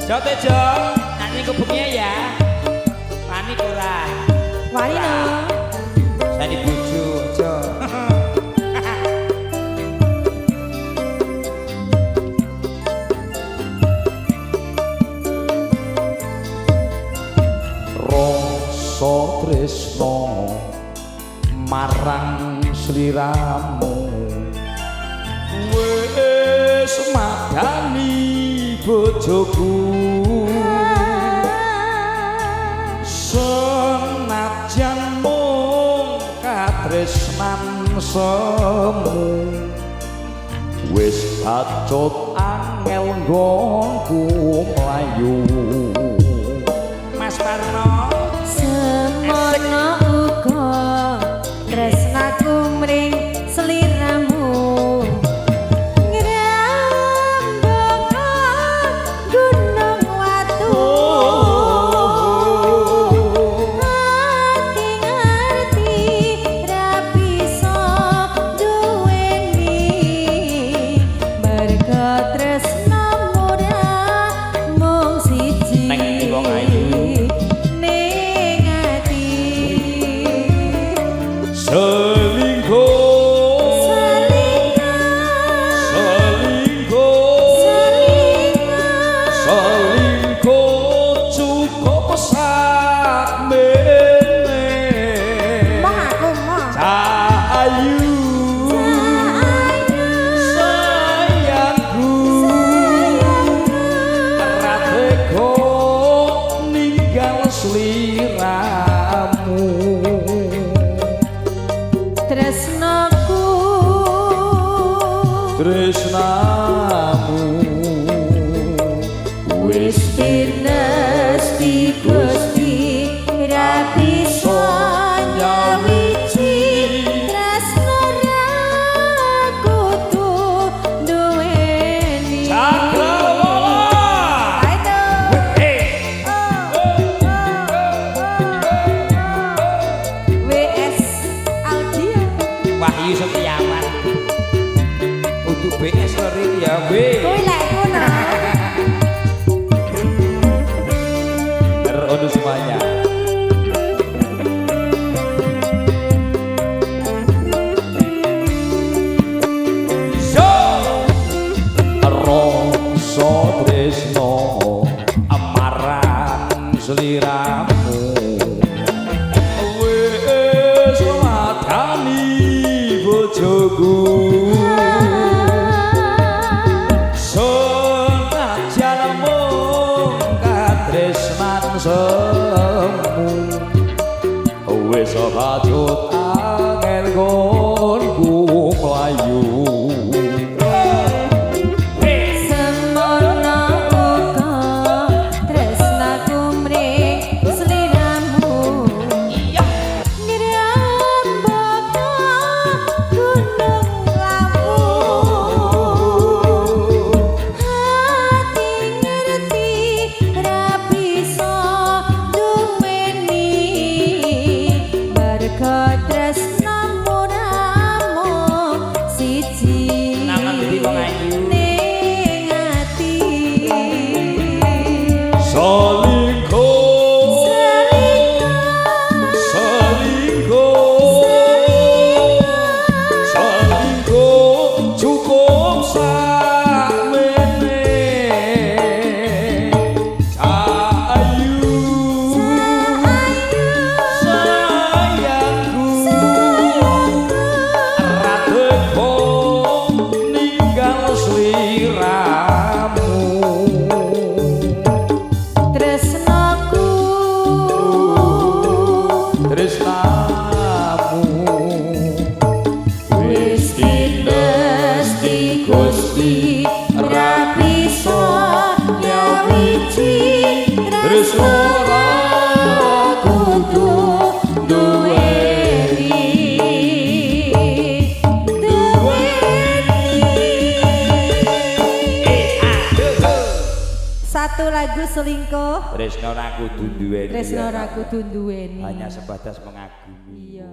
Jote Jo, nyanyi kebunnya ya. Panik ora? Wani no. Saya dibuju Jo. Rasa tresno marang sliramu wis madani bojoku senajan mung katresnan semu wis acut angel nggonku mlayu Mas Parno Semono uga tresnaku mring sliramu ngrembaka gunung watu ati ngerti ra bisa duweni merga tresnamu ra mung siji Neng wong ayu selingkuh cukup sakmene cahayu sayangku ora tega ninggal sliramu tresnaku tresnamu wis dinesti Gusti ra bisa nyawiji tresna ra kudu duweni Cakrawala ayo WS Audio Wahyu Setiawan. Untuk BS lori ya B. kuwi lek ngono untuk semuanya so rasa tresno marang sliramu wis madani bojoku senajan mung katresnan semu wis acut angel nggonku mlayu semono uga tresnaku mring sliramu ngrembaka gunung lawu ati ngerti ra bisa duweni merga tresnamu ra mung siji Nama ndi wong ayu? ning ati selingkuh cukup sakmene cahayu sayangku ra tega ninggal sliramu tresnaku tresnamu wis dinesti Gusti ra bisa nyawiji tresno ora kudu duweni satu lagu selingkuh Tresno ra kudu duweni. tresna ra kudu duweni Hanya sebatas mengagumi. iya